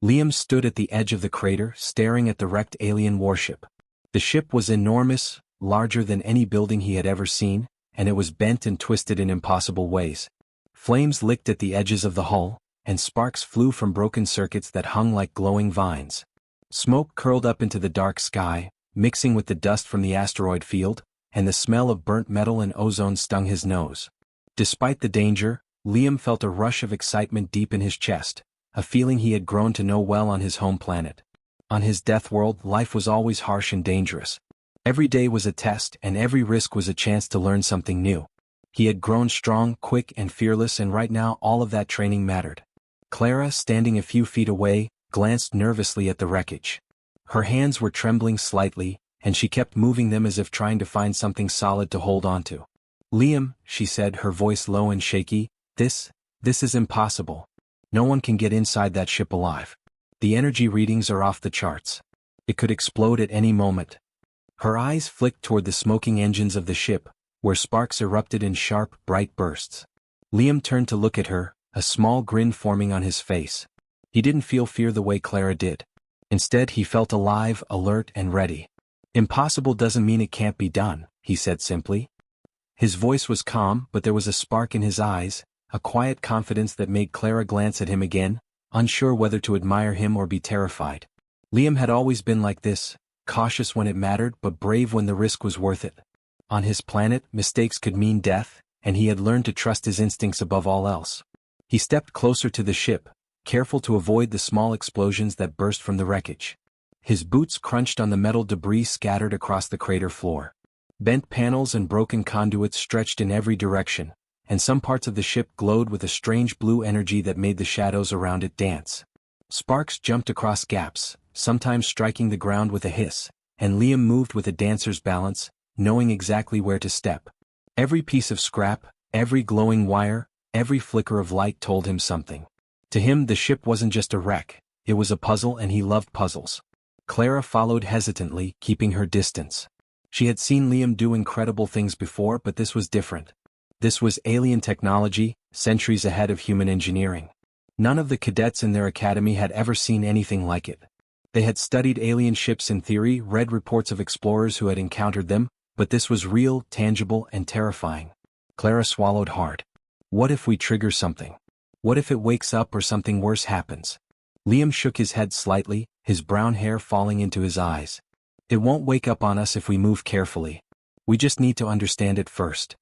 Liam stood at the edge of the crater, staring at the wrecked alien warship. The ship was enormous, larger than any building he had ever seen, and it was bent and twisted in impossible ways. Flames licked at the edges of the hull, and sparks flew from broken circuits that hung like glowing vines. Smoke curled up into the dark sky, mixing with the dust from the asteroid field, and the smell of burnt metal and ozone stung his nose. Despite the danger, Liam felt a rush of excitement deep in his chest, a feeling he had grown to know well on his home planet. On his death world, life was always harsh and dangerous. Every day was a test, and every risk was a chance to learn something new. He had grown strong, quick, and fearless, and right now all of that training mattered. Clara, standing a few feet away, glanced nervously at the wreckage. Her hands were trembling slightly, and she kept moving them as if trying to find something solid to hold onto. "Liam," she said, her voice low and shaky, this is impossible. No one can get inside that ship alive. The energy readings are off the charts. It could explode at any moment." Her eyes flicked toward the smoking engines of the ship, where sparks erupted in sharp, bright bursts. Liam turned to look at her, a small grin forming on his face. He didn't feel fear the way Clara did. Instead, he felt alive, alert, and ready. "Impossible doesn't mean it can't be done," he said simply. His voice was calm, but there was a spark in his eyes, a quiet confidence that made Clara glance at him again, unsure whether to admire him or be terrified. Liam had always been like this, cautious when it mattered but brave when the risk was worth it. On his planet, mistakes could mean death, and he had learned to trust his instincts above all else. He stepped closer to the ship, careful to avoid the small explosions that burst from the wreckage. His boots crunched on the metal debris scattered across the crater floor. Bent panels and broken conduits stretched in every direction, and some parts of the ship glowed with a strange blue energy that made the shadows around it dance. Sparks jumped across gaps, sometimes striking the ground with a hiss, and Liam moved with a dancer's balance, knowing exactly where to step. Every piece of scrap, every glowing wire, every flicker of light told him something. To him, the ship wasn't just a wreck, it was a puzzle, and he loved puzzles. Clara followed hesitantly, keeping her distance. She had seen Liam do incredible things before, but this was different. This was alien technology, centuries ahead of human engineering. None of the cadets in their academy had ever seen anything like it. They had studied alien ships in theory, read reports of explorers who had encountered them, but this was real, tangible, and terrifying. Clara swallowed hard. What if we trigger something? What if it wakes up or something worse happens? Liam shook his head slightly, his brown hair falling into his eyes. It won't wake up on us if we move carefully. We just need to understand it first.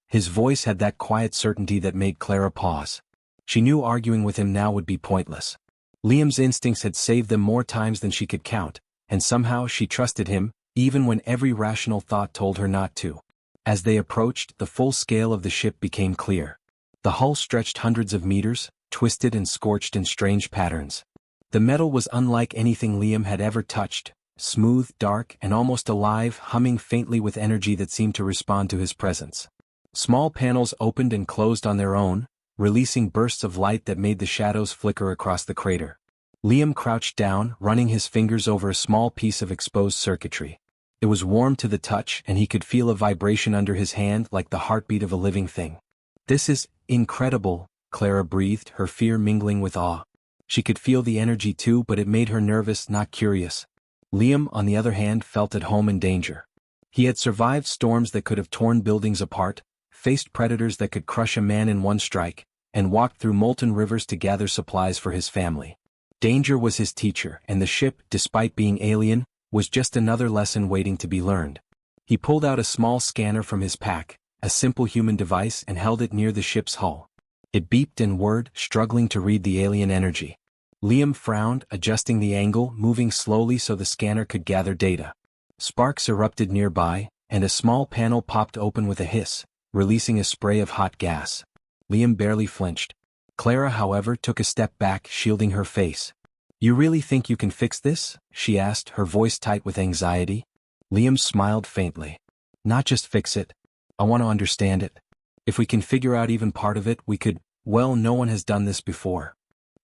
His voice had that quiet certainty that made Clara pause. She knew arguing with him now would be pointless. Liam's instincts had saved them more times than she could count, and somehow she trusted him, even when every rational thought told her not to. As they approached, the full scale of the ship became clear. The hull stretched hundreds of meters, twisted and scorched in strange patterns. The metal was unlike anything Liam had ever touched, smooth, dark, and almost alive, humming faintly with energy that seemed to respond to his presence. Small panels opened and closed on their own, releasing bursts of light that made the shadows flicker across the crater. Liam crouched down, running his fingers over a small piece of exposed circuitry. It was warm to the touch, and he could feel a vibration under his hand like the heartbeat of a living thing. "This is incredible," Clara breathed, her fear mingling with awe. She could feel the energy too, but it made her nervous, not curious. Liam, on the other hand, felt at home in danger. He had survived storms that could have torn buildings apart, faced predators that could crush a man in one strike, and walked through molten rivers to gather supplies for his family. Danger was his teacher, and the ship, despite being alien, was just another lesson waiting to be learned. He pulled out a small scanner from his pack, a simple human device, and held it near the ship's hull. It beeped and whirred, struggling to read the alien energy. Liam frowned, adjusting the angle, moving slowly so the scanner could gather data. Sparks erupted nearby, and a small panel popped open with a hiss, releasing a spray of hot gas. Liam barely flinched. Clara, however, took a step back, shielding her face. "You really think you can fix this?" she asked, her voice tight with anxiety. Liam smiled faintly. "Not just fix it. I want to understand it. If we can figure out even part of it, we could, well, no one has done this before."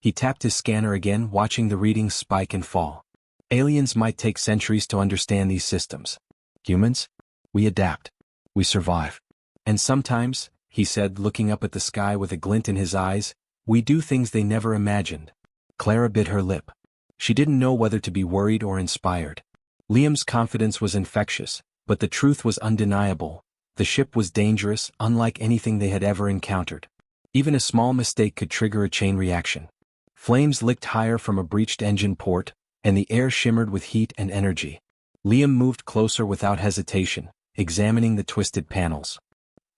He tapped his scanner again, watching the readings spike and fall. "Aliens might take centuries to understand these systems. Humans? We adapt. We survive. And sometimes," he said, looking up at the sky with a glint in his eyes, "we do things they never imagined." Clara bit her lip. She didn't know whether to be worried or inspired. Liam's confidence was infectious, but the truth was undeniable. The ship was dangerous, unlike anything they had ever encountered. Even a small mistake could trigger a chain reaction. Flames licked higher from a breached engine port, and the air shimmered with heat and energy. Liam moved closer without hesitation, examining the twisted panels.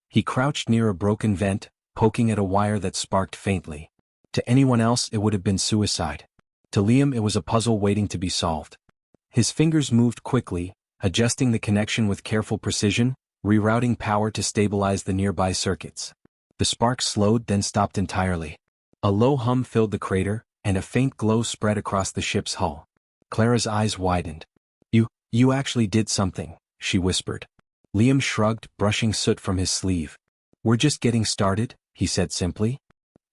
He crouched near a broken vent, poking at a wire that sparked faintly. To anyone else it would have been suicide. To Liam it was a puzzle waiting to be solved. His fingers moved quickly, adjusting the connection with careful precision, rerouting power to stabilize the nearby circuits. The sparks slowed then stopped entirely. A low hum filled the crater, and a faint glow spread across the ship's hull. Clara's eyes widened. You actually did something," she whispered. Liam shrugged, brushing soot from his sleeve. "We're just getting started," he said simply.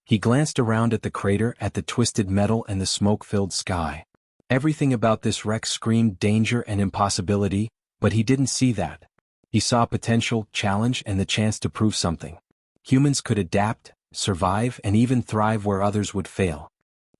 He glanced around at the crater, at the twisted metal and the smoke-filled sky. Everything about this wreck screamed danger and impossibility, but he didn't see that. He saw potential, challenge, and the chance to prove something. Humans could adapt, survive, and even thrive where others would fail.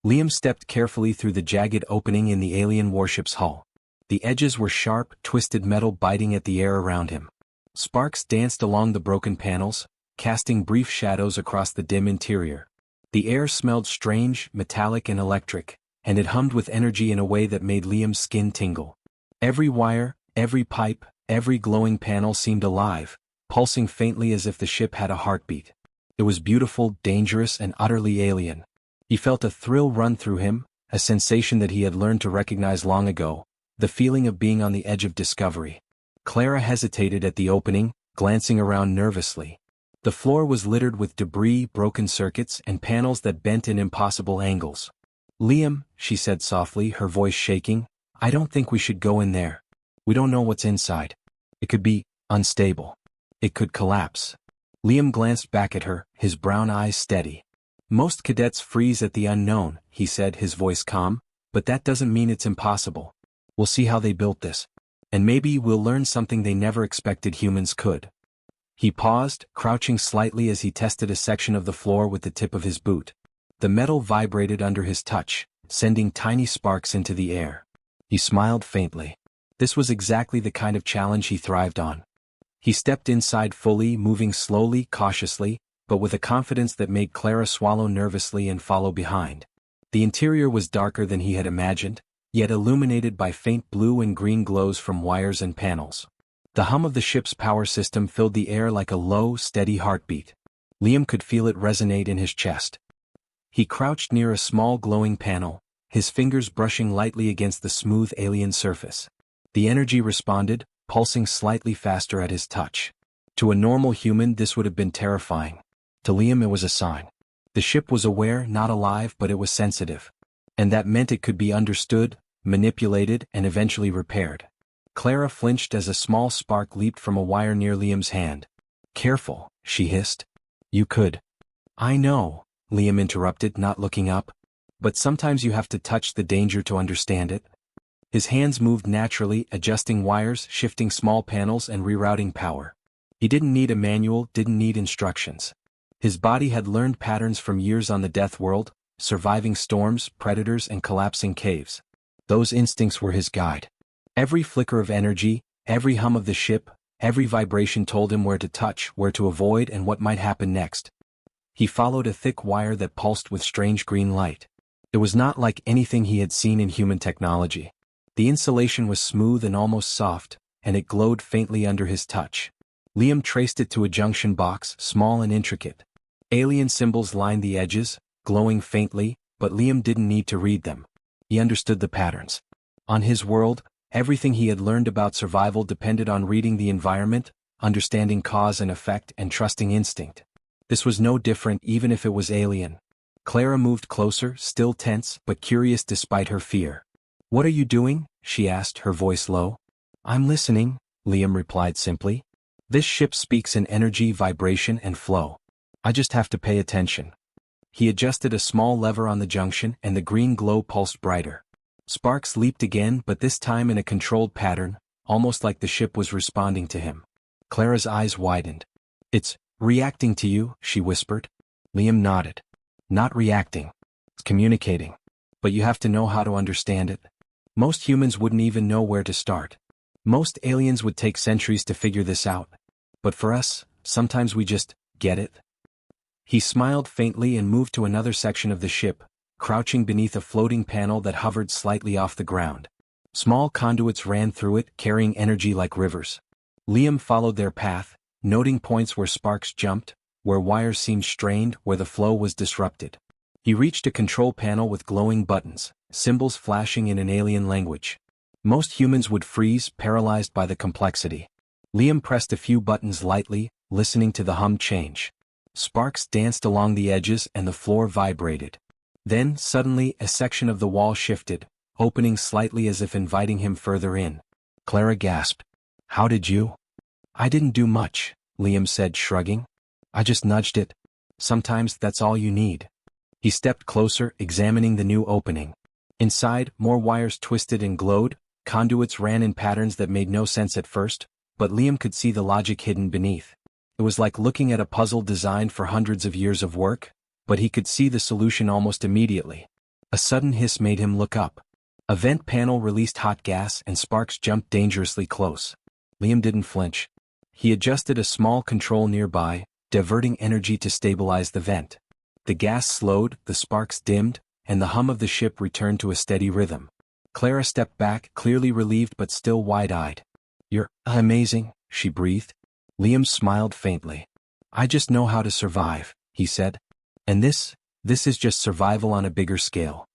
Liam stepped carefully through the jagged opening in the alien warship's hull. The edges were sharp, twisted metal biting at the air around him. Sparks danced along the broken panels, casting brief shadows across the dim interior. The air smelled strange, metallic and electric, and it hummed with energy in a way that made Liam's skin tingle. Every wire, every pipe, every glowing panel seemed alive, pulsing faintly as if the ship had a heartbeat. It was beautiful, dangerous, and utterly alien. He felt a thrill run through him, a sensation that he had learned to recognize long ago, the feeling of being on the edge of discovery. Clara hesitated at the opening, glancing around nervously. The floor was littered with debris, broken circuits, and panels that bent in impossible angles. "Liam," she said softly, her voice shaking, "I don't think we should go in there. We don't know what's inside. It could be unstable. It could collapse." Liam glanced back at her, his brown eyes steady. "Most cadets freeze at the unknown," he said, his voice calm, "but that doesn't mean it's impossible. We'll see how they built this. And maybe we'll learn something they never expected humans could." He paused, crouching slightly as he tested a section of the floor with the tip of his boot. The metal vibrated under his touch, sending tiny sparks into the air. He smiled faintly. This was exactly the kind of challenge he thrived on. He stepped inside fully, moving slowly, cautiously, but with a confidence that made Clara swallow nervously and follow behind. The interior was darker than he had imagined, yet illuminated by faint blue and green glows from wires and panels. The hum of the ship's power system filled the air like a low, steady heartbeat. Liam could feel it resonate in his chest. He crouched near a small glowing panel, his fingers brushing lightly against the smooth alien surface. The energy responded, pulsing slightly faster at his touch. To a normal human this would have been terrifying. To Liam it was a sign. The ship was aware, not alive, but it was sensitive. And that meant it could be understood, manipulated, and eventually repaired. Clara flinched as a small spark leaped from a wire near Liam's hand. "Careful," she hissed. "You could." "I know," Liam interrupted, not looking up. "But sometimes you have to touch the danger to understand it." His hands moved naturally, adjusting wires, shifting small panels, and rerouting power. He didn't need a manual, didn't need instructions. His body had learned patterns from years on the Death World, surviving storms, predators, and collapsing caves. Those instincts were his guide. Every flicker of energy, every hum of the ship, every vibration told him where to touch, where to avoid, and what might happen next. He followed a thick wire that pulsed with strange green light. It was not like anything he had seen in human technology. The insulation was smooth and almost soft, and it glowed faintly under his touch. Liam traced it to a junction box, small and intricate. Alien symbols lined the edges, glowing faintly, but Liam didn't need to read them. He understood the patterns. On his world, everything he had learned about survival depended on reading the environment, understanding cause and effect, and trusting instinct. This was no different even if it was alien. Clara moved closer, still tense, but curious despite her fear. "What are you doing?" she asked, her voice low. "I'm listening," Liam replied simply. "This ship speaks in energy, vibration, and flow. I just have to pay attention." He adjusted a small lever on the junction, and the green glow pulsed brighter. Sparks leaped again, but this time in a controlled pattern, almost like the ship was responding to him. Clara's eyes widened. "It's reacting to you," she whispered. Liam nodded. "Not reacting. It's communicating." but you have to know how to understand it. Most humans wouldn't even know where to start. Most aliens would take centuries to figure this out. But for us, sometimes we just get it. He smiled faintly and moved to another section of the ship, crouching beneath a floating panel that hovered slightly off the ground. Small conduits ran through it, carrying energy like rivers. Liam followed their path, noting points where sparks jumped, where wires seemed strained, where the flow was disrupted. He reached a control panel with glowing buttons, symbols flashing in an alien language. Most humans would freeze, paralyzed by the complexity. Liam pressed a few buttons lightly, listening to the hum change. Sparks danced along the edges and the floor vibrated. Then, suddenly, a section of the wall shifted, opening slightly as if inviting him further in. Clara gasped. "How did you?" "I didn't do much," Liam said, shrugging. "I just nudged it. Sometimes that's all you need." He stepped closer, examining the new opening. Inside, more wires twisted and glowed, conduits ran in patterns that made no sense at first, but Liam could see the logic hidden beneath. It was like looking at a puzzle designed for hundreds of years of work, but he could see the solution almost immediately. A sudden hiss made him look up. A vent panel released hot gas and sparks jumped dangerously close. Liam didn't flinch. He adjusted a small control nearby, diverting energy to stabilize the vent. The gas slowed, the sparks dimmed, and the hum of the ship returned to a steady rhythm. Clara stepped back, clearly relieved but still wide-eyed. "You're amazing," she breathed. Liam smiled faintly. "I just know how to survive," he said. "And this is just survival on a bigger scale."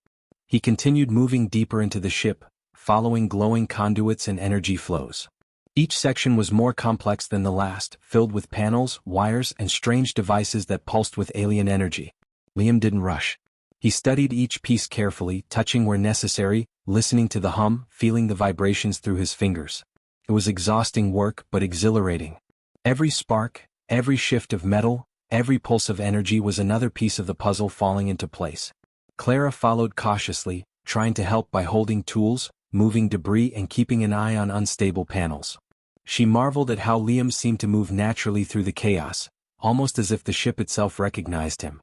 He continued moving deeper into the ship, following glowing conduits and energy flows. Each section was more complex than the last, filled with panels, wires, and strange devices that pulsed with alien energy. Liam didn't rush. He studied each piece carefully, touching where necessary, listening to the hum, feeling the vibrations through his fingers. It was exhausting work but exhilarating. Every spark, every shift of metal, every pulse of energy was another piece of the puzzle falling into place. Clara followed cautiously, trying to help by holding tools, moving debris and keeping an eye on unstable panels. She marveled at how Liam seemed to move naturally through the chaos, almost as if the ship itself recognized him.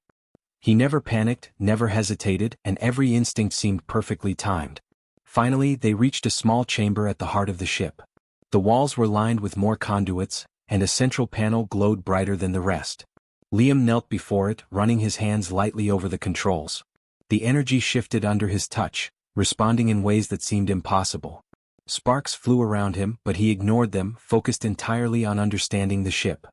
He never panicked, never hesitated, and every instinct seemed perfectly timed. Finally, they reached a small chamber at the heart of the ship. The walls were lined with more conduits, and a central panel glowed brighter than the rest. Liam knelt before it, running his hands lightly over the controls. The energy shifted under his touch, responding in ways that seemed impossible. Sparks flew around him, but he ignored them, focused entirely on understanding the ship.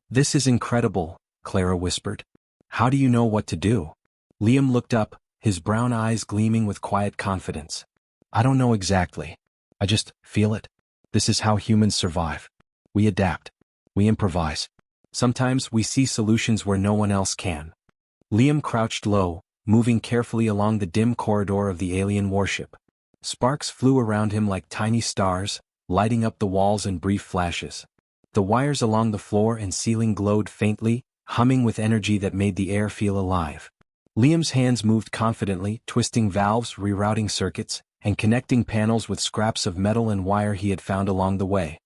"This is incredible," Clara whispered. "How do you know what to do?" Liam looked up, his brown eyes gleaming with quiet confidence. "I don't know exactly. I just feel it. This is how humans survive. We adapt. We improvise. Sometimes we see solutions where no one else can." Liam crouched low, moving carefully along the dim corridor of the alien warship. Sparks flew around him like tiny stars, lighting up the walls in brief flashes. The wires along the floor and ceiling glowed faintly, humming with energy that made the air feel alive. Liam's hands moved confidently, twisting valves, rerouting circuits, and connecting panels with scraps of metal and wire he had found along the way.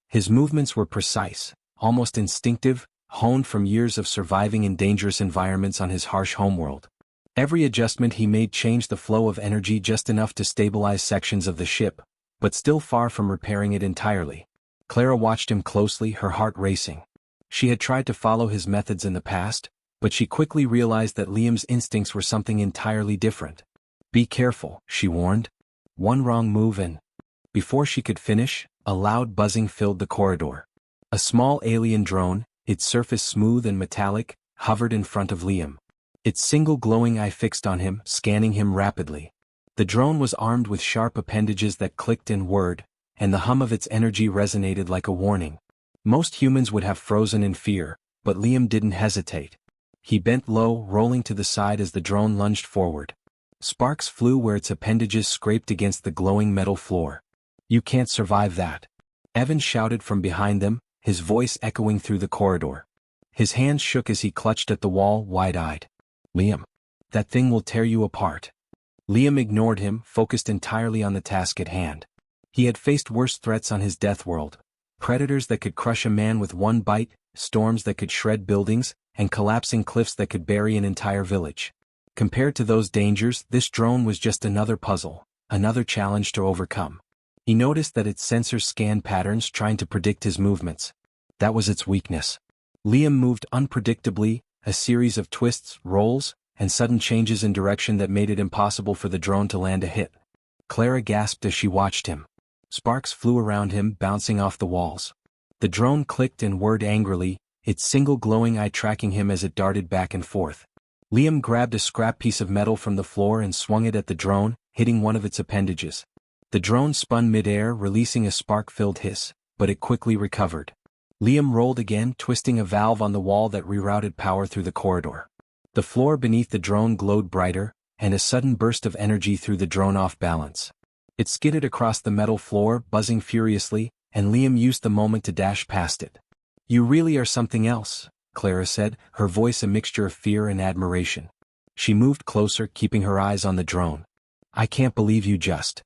His movements were precise, almost instinctive, honed from years of surviving in dangerous environments on his harsh homeworld. Every adjustment he made changed the flow of energy just enough to stabilize sections of the ship, but still far from repairing it entirely. Clara watched him closely, her heart racing. She had tried to follow his methods in the past, but she quickly realized that Liam's instincts were something entirely different. "Be careful," she warned. "One wrong move and—" Before she could finish, a loud buzzing filled the corridor. A small alien drone, its surface smooth and metallic, hovered in front of Liam. Its single glowing eye fixed on him, scanning him rapidly. The drone was armed with sharp appendages that clicked and whirred, and the hum of its energy resonated like a warning. Most humans would have frozen in fear, but Liam didn't hesitate. He bent low, rolling to the side as the drone lunged forward. Sparks flew where its appendages scraped against the glowing metal floor. "You can't survive that," Evan shouted from behind them, his voice echoing through the corridor. His hands shook as he clutched at the wall, wide-eyed. "Liam, that thing will tear you apart." Liam ignored him, focused entirely on the task at hand. He had faced worse threats on his death world. Predators that could crush a man with one bite, storms that could shred buildings, and collapsing cliffs that could bury an entire village. Compared to those dangers, this drone was just another puzzle, another challenge to overcome. He noticed that its sensors scanned patterns trying to predict his movements. That was its weakness. Liam moved unpredictably, a series of twists, rolls, and sudden changes in direction that made it impossible for the drone to land a hit. Clara gasped as she watched him. Sparks flew around him, bouncing off the walls. The drone clicked and whirred angrily, its single glowing eye tracking him as it darted back and forth. Liam grabbed a scrap piece of metal from the floor and swung it at the drone, hitting one of its appendages. The drone spun mid-air, releasing a spark-filled hiss, but it quickly recovered. Liam rolled again, twisting a valve on the wall that rerouted power through the corridor. The floor beneath the drone glowed brighter, and a sudden burst of energy threw the drone off balance. It skidded across the metal floor, buzzing furiously, and Liam used the moment to dash past it. "You really are something else," Clara said, her voice a mixture of fear and admiration. She moved closer, keeping her eyes on the drone. "I can't believe you just—"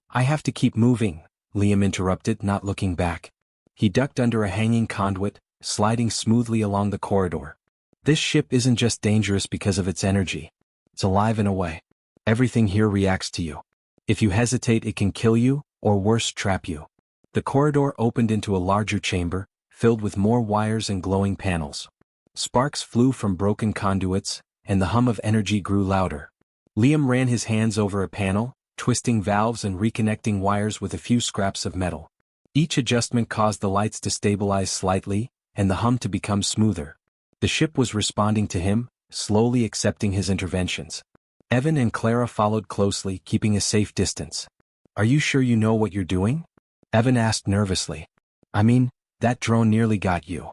"I have to keep moving," Liam interrupted, not looking back. He ducked under a hanging conduit, sliding smoothly along the corridor. "This ship isn't just dangerous because of its energy. It's alive in a way. Everything here reacts to you. If you hesitate, it can kill you, or worse, trap you." The corridor opened into a larger chamber, filled with more wires and glowing panels. Sparks flew from broken conduits, and the hum of energy grew louder. Liam ran his hands over a panel, twisting valves and reconnecting wires with a few scraps of metal. Each adjustment caused the lights to stabilize slightly, and the hum to become smoother. The ship was responding to him, slowly accepting his interventions. Evan and Clara followed closely, keeping a safe distance. "Are you sure you know what you're doing?" Evan asked nervously. "I mean, that drone nearly got you."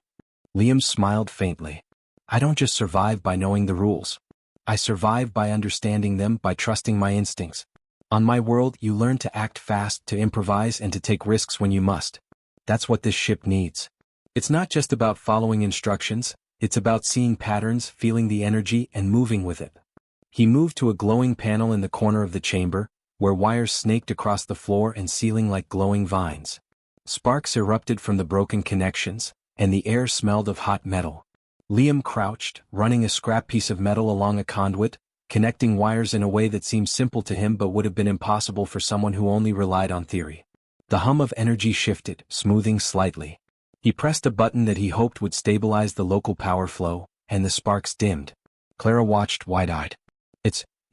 Liam smiled faintly. "I don't just survive by knowing the rules. I survive by understanding them, by trusting my instincts. On my world, you learn to act fast, to improvise, and to take risks when you must. That's what this ship needs. It's not just about following instructions, it's about seeing patterns, feeling the energy, and moving with it." He moved to a glowing panel in the corner of the chamber, where wires snaked across the floor and ceiling like glowing vines. Sparks erupted from the broken connections, and the air smelled of hot metal. Liam crouched, running a scrap piece of metal along a conduit, connecting wires in a way that seemed simple to him but would have been impossible for someone who only relied on theory. The hum of energy shifted, smoothing slightly. He pressed a button that he hoped would stabilize the local power flow, and the sparks dimmed. Clara watched wide-eyed.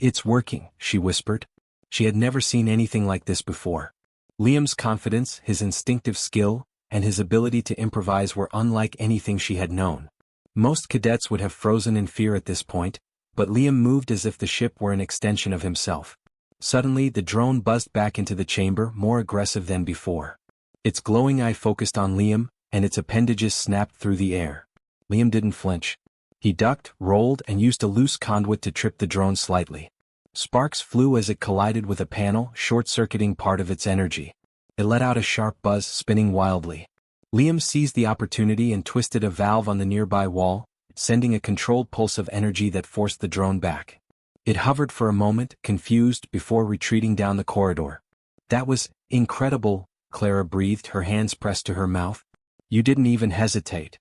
It's working," she whispered. She had never seen anything like this before. Liam's confidence, his instinctive skill, and his ability to improvise were unlike anything she had known. Most cadets would have frozen in fear at this point, but Liam moved as if the ship were an extension of himself. Suddenly, the drone buzzed back into the chamber, more aggressive than before. Its glowing eye focused on Liam, and its appendages snapped through the air. Liam didn't flinch. He ducked, rolled, and used a loose conduit to trip the drone slightly. Sparks flew as it collided with a panel, short-circuiting part of its energy. It let out a sharp buzz, spinning wildly. Liam seized the opportunity and twisted a valve on the nearby wall, sending a controlled pulse of energy that forced the drone back. It hovered for a moment, confused, before retreating down the corridor. "That was incredible," Clara breathed, her hands pressed to her mouth. "You didn't even hesitate."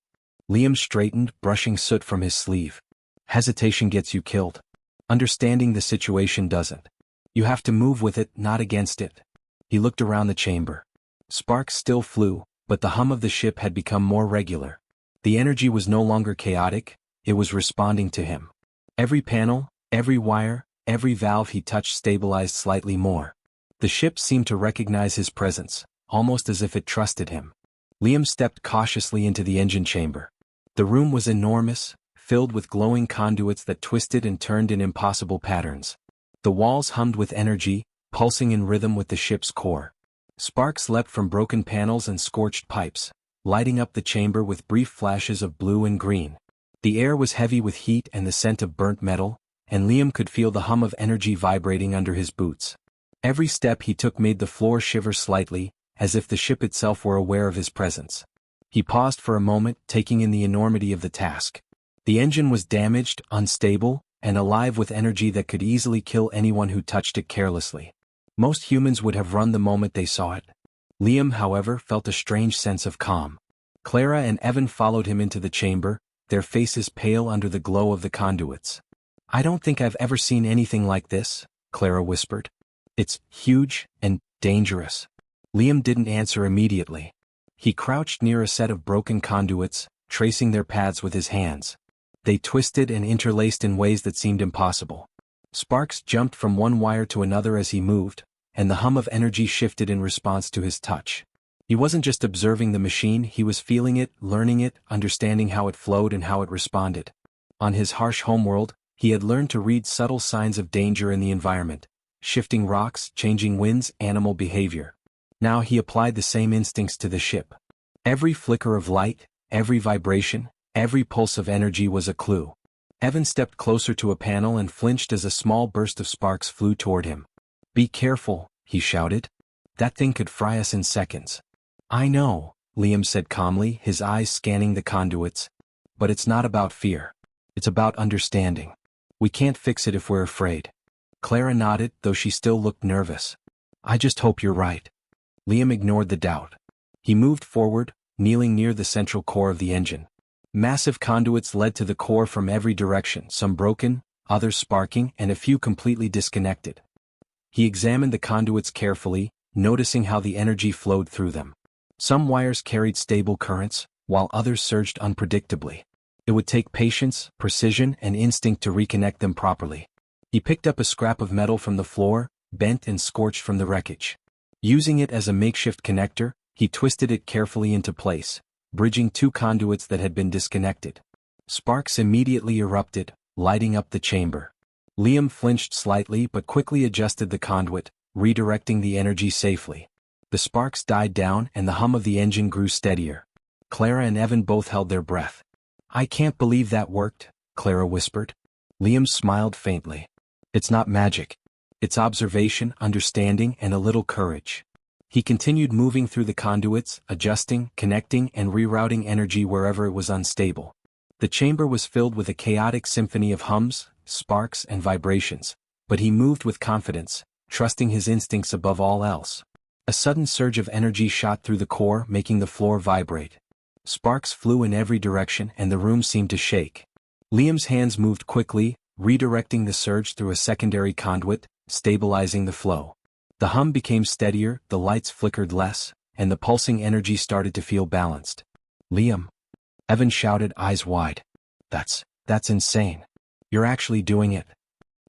Liam straightened, brushing soot from his sleeve. "Hesitation gets you killed. Understanding the situation doesn't. You have to move with it, not against it." He looked around the chamber. Sparks still flew, but the hum of the ship had become more regular. The energy was no longer chaotic, it was responding to him. Every panel, every wire, every valve he touched stabilized slightly more. The ship seemed to recognize his presence, almost as if it trusted him. Liam stepped cautiously into the engine chamber. The room was enormous, filled with glowing conduits that twisted and turned in impossible patterns. The walls hummed with energy, pulsing in rhythm with the ship's core. Sparks leapt from broken panels and scorched pipes, lighting up the chamber with brief flashes of blue and green. The air was heavy with heat and the scent of burnt metal, and Liam could feel the hum of energy vibrating under his boots. Every step he took made the floor shiver slightly, as if the ship itself were aware of his presence. He paused for a moment, taking in the enormity of the task. The engine was damaged, unstable, and alive with energy that could easily kill anyone who touched it carelessly. Most humans would have run the moment they saw it. Liam, however, felt a strange sense of calm. Clara and Evan followed him into the chamber, their faces pale under the glow of the conduits. I don't think I've ever seen anything like this, Clara whispered. It's huge and dangerous. Liam didn't answer immediately. He crouched near a set of broken conduits, tracing their paths with his hands. They twisted and interlaced in ways that seemed impossible. Sparks jumped from one wire to another as he moved, and the hum of energy shifted in response to his touch. He wasn't just observing the machine, he was feeling it, learning it, understanding how it flowed and how it responded. On his harsh homeworld, he had learned to read subtle signs of danger in the environment, shifting rocks, changing winds, animal behavior. Now he applied the same instincts to the ship. Every flicker of light, every vibration, every pulse of energy was a clue. Evan stepped closer to a panel and flinched as a small burst of sparks flew toward him. "Be careful," he shouted. "That thing could fry us in seconds." "I know," Liam said calmly, his eyes scanning the conduits. "But it's not about fear. It's about understanding. We can't fix it if we're afraid." Clara nodded, though she still looked nervous. "I just hope you're right." Liam ignored the doubt. He moved forward, kneeling near the central core of the engine. Massive conduits led to the core from every direction, some broken, others sparking, and a few completely disconnected. He examined the conduits carefully, noticing how the energy flowed through them. Some wires carried stable currents, while others surged unpredictably. It would take patience, precision, and instinct to reconnect them properly. He picked up a scrap of metal from the floor, bent and scorched from the wreckage. Using it as a makeshift connector, he twisted it carefully into place, bridging two conduits that had been disconnected. Sparks immediately erupted, lighting up the chamber. Liam flinched slightly but quickly adjusted the conduit, redirecting the energy safely. The sparks died down and the hum of the engine grew steadier. Clara and Evan both held their breath. "I can't believe that worked," Clara whispered. Liam smiled faintly. "It's not magic. It's observation, understanding, and a little courage." He continued moving through the conduits, adjusting, connecting, and rerouting energy wherever it was unstable. The chamber was filled with a chaotic symphony of hums, sparks, and vibrations, but he moved with confidence, trusting his instincts above all else. A sudden surge of energy shot through the core, making the floor vibrate. Sparks flew in every direction and the room seemed to shake. Liam's hands moved quickly, redirecting the surge through a secondary conduit, stabilizing the flow. The hum became steadier, the lights flickered less, and the pulsing energy started to feel balanced. "Liam!" Evan shouted, eyes wide. That's insane. You're actually doing it."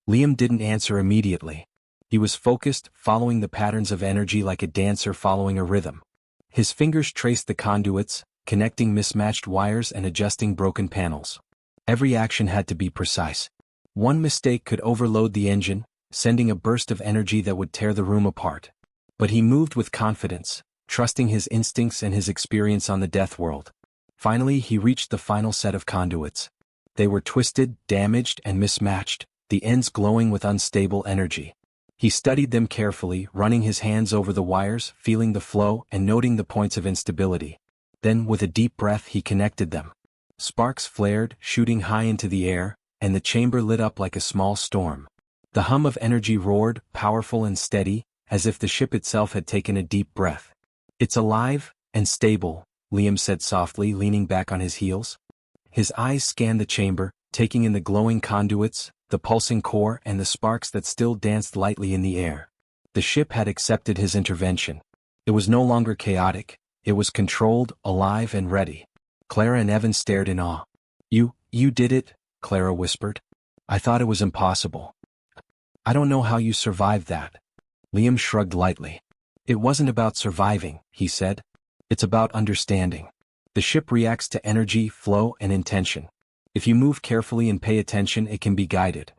Liam didn't answer immediately. He was focused, following the patterns of energy like a dancer following a rhythm. His fingers traced the conduits, connecting mismatched wires and adjusting broken panels. Every action had to be precise. One mistake could overload the engine, sending a burst of energy that would tear the room apart. But he moved with confidence, trusting his instincts and his experience on the death world. Finally, he reached the final set of conduits. They were twisted, damaged, and mismatched, the ends glowing with unstable energy. He studied them carefully, running his hands over the wires, feeling the flow, and noting the points of instability. Then, with a deep breath, he connected them. Sparks flared, shooting high into the air, and the chamber lit up like a small storm. The hum of energy roared, powerful and steady, as if the ship itself had taken a deep breath. "It's alive and stable," Liam said softly, leaning back on his heels. His eyes scanned the chamber, taking in the glowing conduits, the pulsing core, and the sparks that still danced lightly in the air. The ship had accepted his intervention. It was no longer chaotic, it was controlled, alive, and ready. Clara and Evan stared in awe. You did it," Clara whispered. "I thought it was impossible." "I don't know how you survived that." Liam shrugged lightly. "It wasn't about surviving," he said. "It's about understanding. The ship reacts to energy, flow, and intention. If you move carefully and pay attention, it can be guided."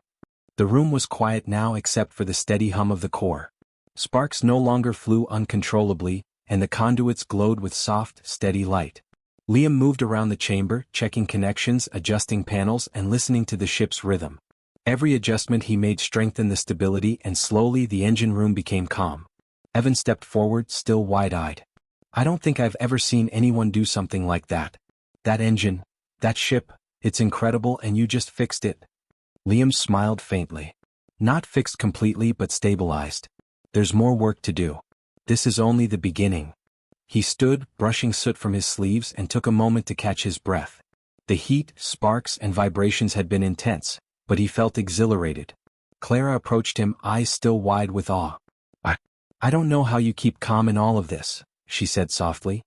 The room was quiet now except for the steady hum of the core. Sparks no longer flew uncontrollably, and the conduits glowed with soft, steady light. Liam moved around the chamber, checking connections, adjusting panels, and listening to the ship's rhythm. Every adjustment he made strengthened the stability, and slowly the engine room became calm. Evan stepped forward, still wide-eyed. "I don't think I've ever seen anyone do something like that. That engine, that ship, it's incredible, and you just fixed it." Liam smiled faintly. "Not fixed completely but stabilized. There's more work to do. This is only the beginning." He stood, brushing soot from his sleeves, and took a moment to catch his breath. The heat, sparks, and vibrations had been intense, but he felt exhilarated. Clara approached him, eyes still wide with awe. I don't know how you keep calm in all of this," she said softly.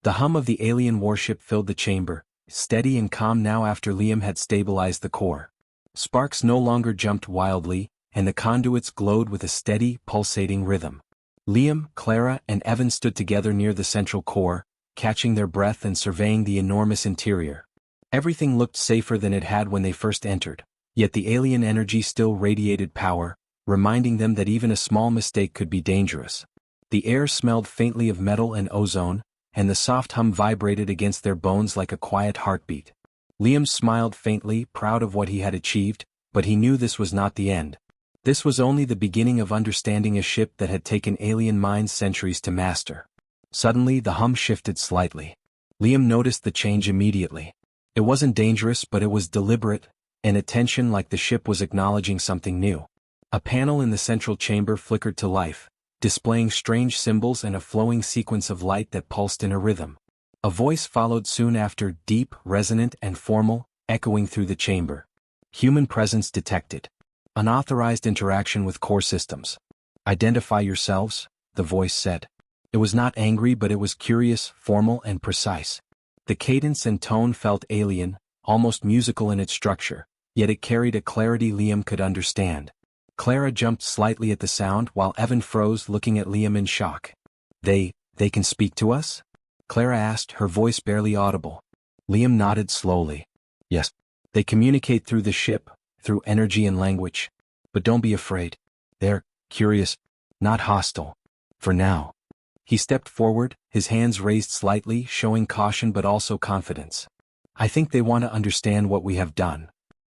The hum of the alien warship filled the chamber, steady and calm now after Liam had stabilized the core. Sparks no longer jumped wildly, and the conduits glowed with a steady, pulsating rhythm. Liam, Clara, and Evan stood together near the central core, catching their breath and surveying the enormous interior. Everything looked safer than it had when they first entered, yet the alien energy still radiated power, reminding them that even a small mistake could be dangerous. The air smelled faintly of metal and ozone, and the soft hum vibrated against their bones like a quiet heartbeat. Liam smiled faintly, proud of what he had achieved, but he knew this was not the end. This was only the beginning of understanding a ship that had taken alien minds centuries to master. Suddenly the hum shifted slightly. Liam noticed the change immediately. It wasn't dangerous, but it was deliberate, an attention like the ship was acknowledging something new. A panel in the central chamber flickered to life, displaying strange symbols and a flowing sequence of light that pulsed in a rhythm. A voice followed soon after, deep, resonant, and formal, echoing through the chamber. Human presence detected. Unauthorized interaction with core systems. Identify yourselves, the voice said. It was not angry, but it was curious, formal, and precise. The cadence and tone felt alien, almost musical in its structure, yet it carried a clarity Liam could understand. Clara jumped slightly at the sound while Evan froze, looking at Liam in shock. They can speak to us?" Clara asked, her voice barely audible. Liam nodded slowly. "Yes. They communicate through the ship, through energy and language. But don't be afraid. They're curious, not hostile. For now." He stepped forward, his hands raised slightly, showing caution but also confidence. "I think they want to understand what we have done."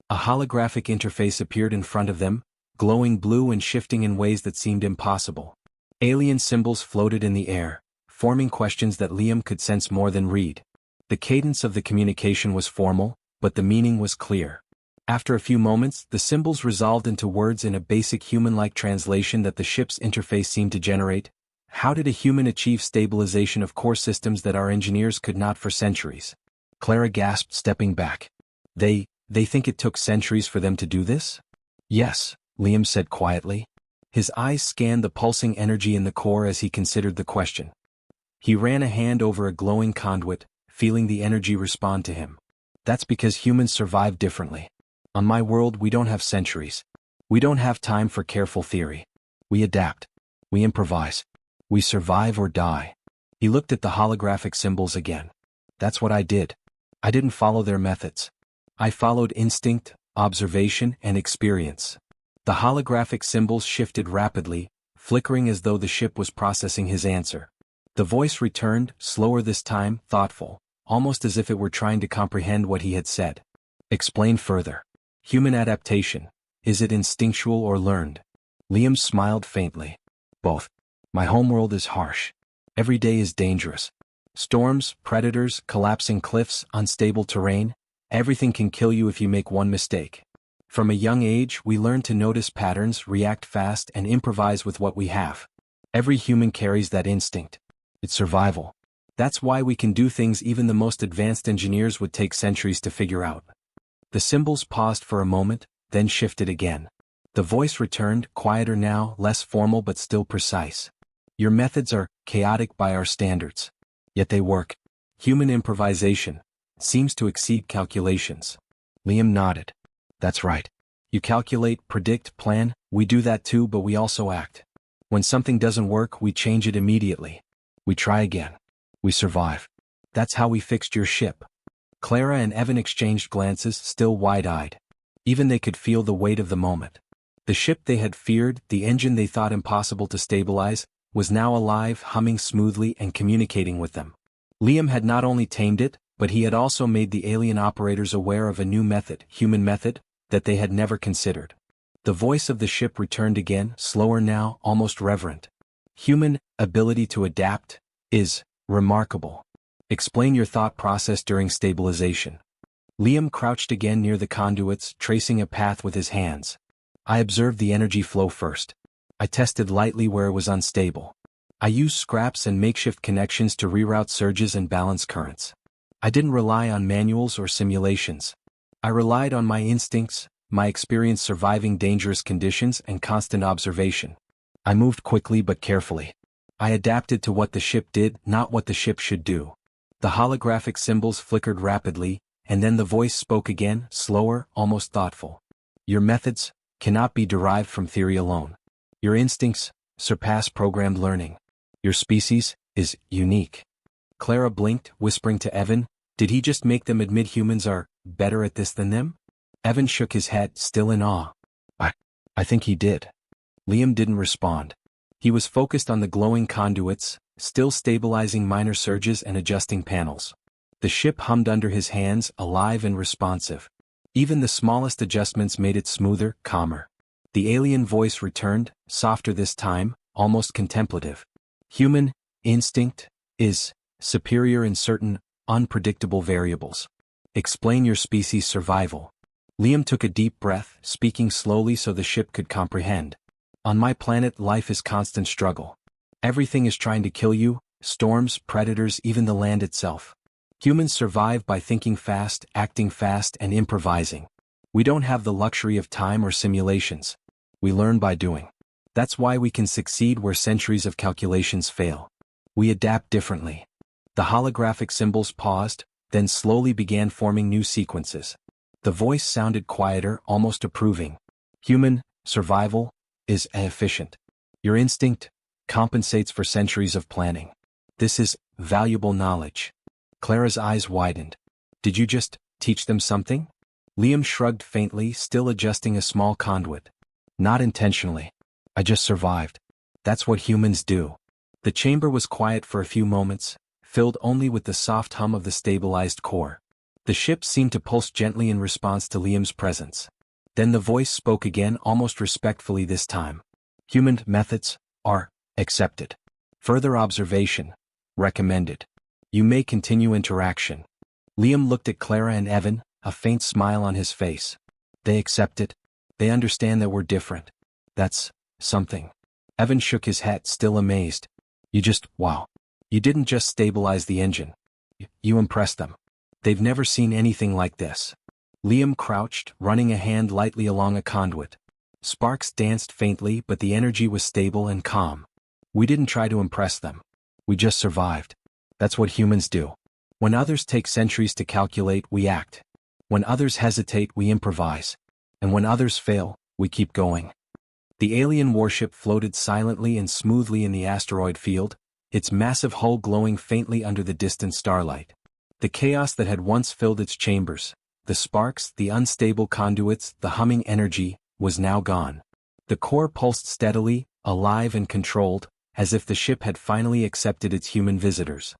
A holographic interface appeared in front of them, glowing blue and shifting in ways that seemed impossible. Alien symbols floated in the air, forming questions that Liam could sense more than read. The cadence of the communication was formal, but the meaning was clear. After a few moments, the symbols resolved into words in a basic human-like translation that the ship's interface seemed to generate. How did a human achieve stabilization of core systems that our engineers could not for centuries? Clara gasped, stepping back. They think it took centuries for them to do this?" "Yes," Liam said quietly. His eyes scanned the pulsing energy in the core as he considered the question. He ran a hand over a glowing conduit, feeling the energy respond to him. "That's because humans survive differently. On my world we don't have centuries. We don't have time for careful theory. We adapt. We improvise. We survive or die." He looked at the holographic symbols again. "That's what I did. I didn't follow their methods. I followed instinct, observation, and experience." The holographic symbols shifted rapidly, flickering as though the ship was processing his answer. The voice returned, slower this time, thoughtful, almost as if it were trying to comprehend what he had said. "Explain further. Human adaptation, is it instinctual or learned?" Liam smiled faintly. "Both. My homeworld is harsh. Every day is dangerous. Storms, predators, collapsing cliffs, unstable terrain, everything can kill you if you make one mistake. From a young age, we learn to notice patterns, react fast, and improvise with what we have. Every human carries that instinct. It's survival. That's why we can do things even the most advanced engineers would take centuries to figure out." The symbols paused for a moment, then shifted again. The voice returned, quieter now, less formal but still precise. "Your methods are chaotic by our standards. Yet they work. Human improvisation seems to exceed calculations." Liam nodded. "That's right. You calculate, predict, plan, we do that too, but we also act. When something doesn't work, we change it immediately. We try again. We survive. That's how we fixed your ship." Clara and Evan exchanged glances, still wide-eyed. Even they could feel the weight of the moment. The ship they had feared, the engine they thought impossible to stabilize, was now alive, humming smoothly and communicating with them. Liam had not only tamed it, but he had also made the alien operators aware of a new method, human method, that they had never considered. The voice of the ship returned again, slower now, almost reverent. "Human ability to adapt is remarkable. Explain your thought process during stabilization." Liam crouched again near the conduits, tracing a path with his hands. "I observed the energy flow first. I tested lightly where it was unstable. I used scraps and makeshift connections to reroute surges and balance currents. I didn't rely on manuals or simulations. I relied on my instincts, my experience surviving dangerous conditions and constant observation. I moved quickly but carefully. I adapted to what the ship did, not what the ship should do. The holographic symbols flickered rapidly, and then the voice spoke again, slower, almost thoughtful. Your methods cannot be derived from theory alone. Your instincts surpass programmed learning. Your species is unique. Clara blinked, whispering to Evan, "Did he just make them admit humans are better at this than them?" Evan shook his head, still in awe. I think he did." Liam didn't respond. He was focused on the glowing conduits, still stabilizing minor surges and adjusting panels. The ship hummed under his hands, alive and responsive. Even the smallest adjustments made it smoother, calmer. The alien voice returned, softer this time, almost contemplative. Human instinct is superior in certain unpredictable variables. Explain your species' survival. Liam took a deep breath, speaking slowly so the ship could comprehend. On my planet, life is constant struggle. Everything is trying to kill you, storms, predators, even the land itself. Humans survive by thinking fast, acting fast, and improvising. We don't have the luxury of time or simulations. We learn by doing. That's why we can succeed where centuries of calculations fail. We adapt differently. The holographic symbols paused, then slowly began forming new sequences. The voice sounded quieter, almost approving. Human survival is efficient. Your instinct compensates for centuries of planning. This is valuable knowledge. Clara's eyes widened. Did you just teach them something? Liam shrugged faintly, still adjusting a small conduit. Not intentionally. I just survived. That's what humans do. The chamber was quiet for a few moments, filled only with the soft hum of the stabilized core. The ship seemed to pulse gently in response to Liam's presence. Then the voice spoke again, almost respectfully this time. Human methods are accepted. Further observation recommended. You may continue interaction. Liam looked at Clara and Evan, a faint smile on his face. They accept it. They understand that we're different. That's something. Evan shook his head, still amazed. Wow. You didn't just stabilize the engine. You impressed them. They've never seen anything like this. Liam crouched, running a hand lightly along a conduit. Sparks danced faintly, but the energy was stable and calm. We didn't try to impress them. We just survived. That's what humans do. When others take centuries to calculate, we act. When others hesitate, we improvise. And when others fail, we keep going. The alien warship floated silently and smoothly in the asteroid field, its massive hull glowing faintly under the distant starlight. The chaos that had once filled its chambers, the sparks, the unstable conduits, the humming energy, was now gone. The core pulsed steadily, alive and controlled, as if the ship had finally accepted its human visitors.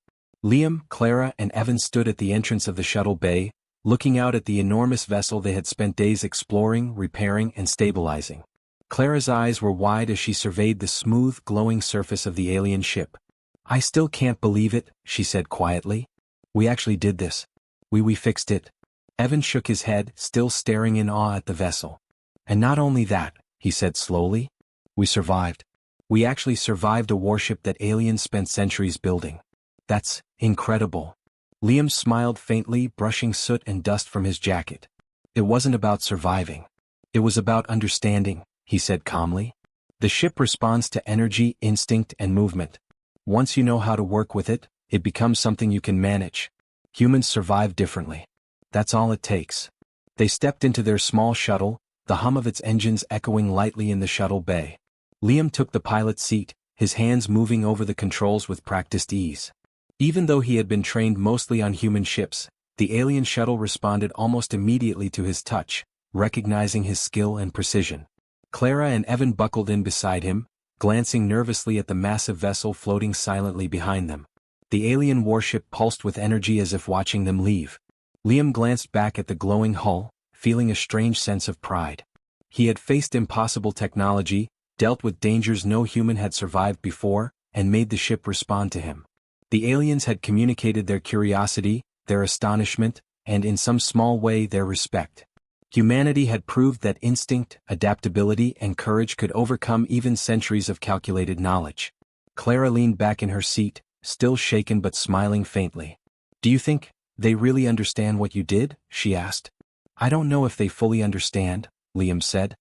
Liam, Clara, and Evan stood at the entrance of the shuttle bay, looking out at the enormous vessel they had spent days exploring, repairing, and stabilizing. Clara's eyes were wide as she surveyed the smooth, glowing surface of the alien ship. I still can't believe it, she said quietly. We actually did this. We fixed it. Evan shook his head, still staring in awe at the vessel. And not only that, he said slowly. We survived. We actually survived a warship that aliens spent centuries building. That's incredible. Liam smiled faintly, brushing soot and dust from his jacket. It wasn't about surviving. It was about understanding, he said calmly. The ship responds to energy, instinct, and movement. Once you know how to work with it, it becomes something you can manage. Humans survive differently. That's all it takes. They stepped into their small shuttle, the hum of its engines echoing lightly in the shuttle bay. Liam took the pilot's seat, his hands moving over the controls with practiced ease. Even though he had been trained mostly on human ships, the alien shuttle responded almost immediately to his touch, recognizing his skill and precision. Clara and Evan buckled in beside him, glancing nervously at the massive vessel floating silently behind them. The alien warship pulsed with energy as if watching them leave. Liam glanced back at the glowing hull, feeling a strange sense of pride. He had faced impossible technology, dealt with dangers no human had survived before, and made the ship respond to him. The aliens had communicated their curiosity, their astonishment, and in some small way their respect. Humanity had proved that instinct, adaptability, and courage could overcome even centuries of calculated knowledge. Clara leaned back in her seat, still shaken but smiling faintly. Do you think they really understand what you did? She asked. I don't know if they fully understand, Liam said.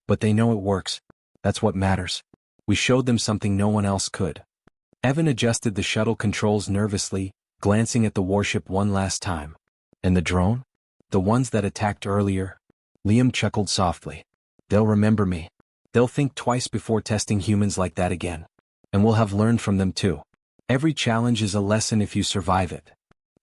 But they know it works. That's what matters. We showed them something no one else could. Evan adjusted the shuttle controls nervously, glancing at the warship one last time. And the drone? The ones that attacked earlier? Liam chuckled softly. They'll remember me. They'll think twice before testing humans like that again. And we'll have learned from them too. Every challenge is a lesson if you survive it.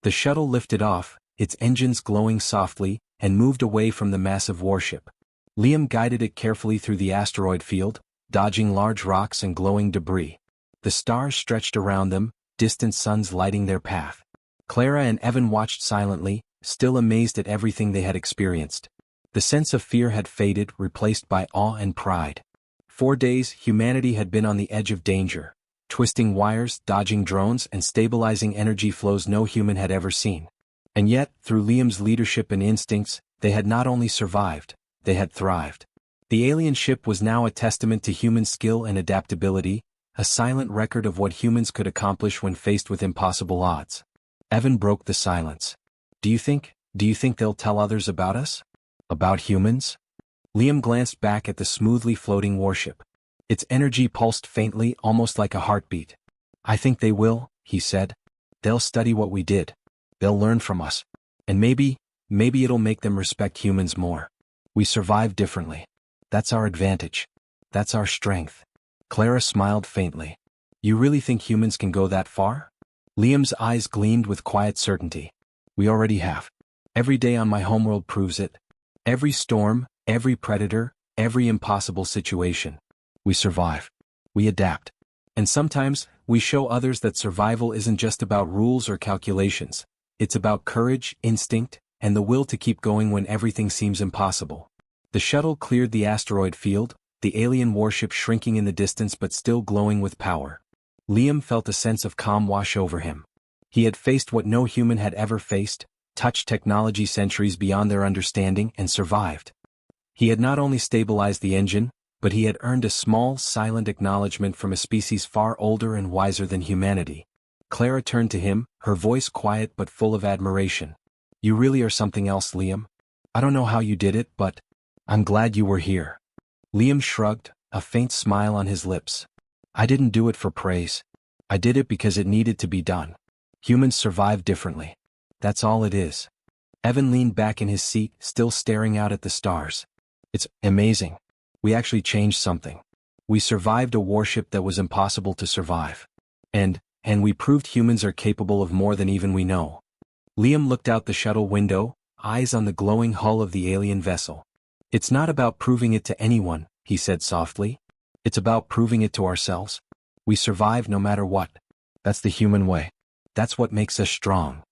The shuttle lifted off, its engines glowing softly, and moved away from the massive warship. Liam guided it carefully through the asteroid field, dodging large rocks and glowing debris. The stars stretched around them, distant suns lighting their path. Clara and Evan watched silently, still amazed at everything they had experienced. The sense of fear had faded, replaced by awe and pride. 4 days, humanity had been on the edge of danger, twisting wires, dodging drones, and stabilizing energy flows no human had ever seen. And yet, through Liam's leadership and instincts, they had not only survived, they had thrived. The alien ship was now a testament to human skill and adaptability, a silent record of what humans could accomplish when faced with impossible odds. Evan broke the silence. Do you think they'll tell others about us? About humans? Liam glanced back at the smoothly floating warship. Its energy pulsed faintly, almost like a heartbeat. I think they will, he said. They'll study what we did. They'll learn from us. And maybe it'll make them respect humans more. We survive differently. That's our advantage. That's our strength. Clara smiled faintly. You really think humans can go that far? Liam's eyes gleamed with quiet certainty. We already have. Every day on my homeworld proves it. Every storm, every predator, every impossible situation. We survive. We adapt. And sometimes, we show others that survival isn't just about rules or calculations. It's about courage, instinct, and the will to keep going when everything seems impossible. The shuttle cleared the asteroid field, the alien warship shrinking in the distance but still glowing with power. Liam felt a sense of calm wash over him. He had faced what no human had ever faced, touched technology centuries beyond their understanding, and survived. He had not only stabilized the engine, but he had earned a small, silent acknowledgement from a species far older and wiser than humanity. Clara turned to him, her voice quiet but full of admiration. You really are something else, Liam. I don't know how you did it, but I'm glad you were here. Liam shrugged, a faint smile on his lips. I didn't do it for praise. I did it because it needed to be done. Humans survive differently. That's all it is. Evan leaned back in his seat, still staring out at the stars. It's amazing. We actually changed something. We survived a warship that was impossible to survive. And we proved humans are capable of more than even we know. Liam looked out the shuttle window, eyes on the glowing hull of the alien vessel. It's not about proving it to anyone, he said softly. It's about proving it to ourselves. We survive no matter what. That's the human way. That's what makes us strong.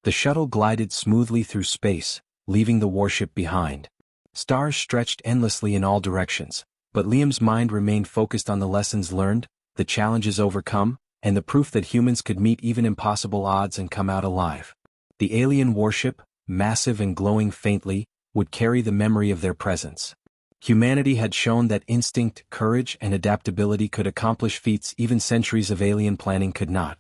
The shuttle glided smoothly through space, leaving the warship behind. Stars stretched endlessly in all directions, but Liam's mind remained focused on the lessons learned, the challenges overcome, and the proof that humans could meet even impossible odds and come out alive. The alien warship, massive and glowing faintly, would carry the memory of their presence. Humanity had shown that instinct, courage, and adaptability could accomplish feats even centuries of alien planning could not.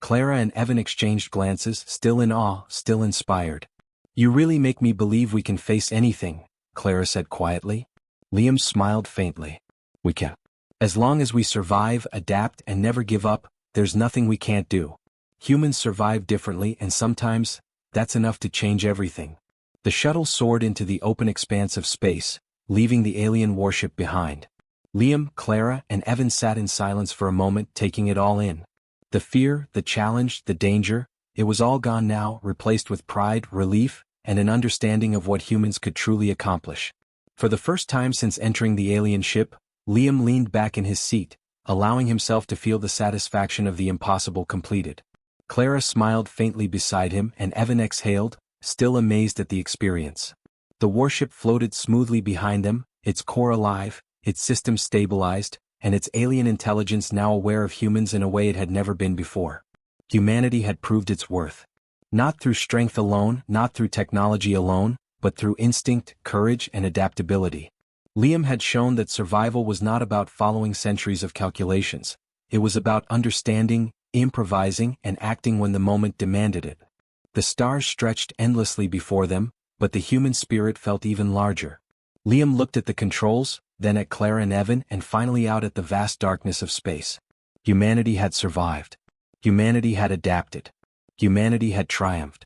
Clara and Evan exchanged glances, still in awe, still inspired. You really make me believe we can face anything, Clara said quietly. Liam smiled faintly. We can. As long as we survive, adapt, and never give up, there's nothing we can't do. Humans survive differently, and sometimes, that's enough to change everything. The shuttle soared into the open expanse of space, leaving the alien warship behind. Liam, Clara, and Evan sat in silence for a moment, taking it all in. The fear, the challenge, the danger, it was all gone now, replaced with pride, relief, and an understanding of what humans could truly accomplish. For the first time since entering the alien ship, Liam leaned back in his seat, allowing himself to feel the satisfaction of the impossible completed. Clara smiled faintly beside him, and Evan exhaled, still amazed at the experience. The warship floated smoothly behind them, its core alive, its systems stabilized, and its alien intelligence now aware of humans in a way it had never been before. Humanity had proved its worth. Not through strength alone, not through technology alone, but through instinct, courage, and adaptability. Liam had shown that survival was not about following centuries of calculations. It was about understanding, improvising, and acting when the moment demanded it. The stars stretched endlessly before them, but the human spirit felt even larger. Liam looked at the controls, then at Clara and Evan, and finally out at the vast darkness of space. Humanity had survived. Humanity had adapted. Humanity had triumphed.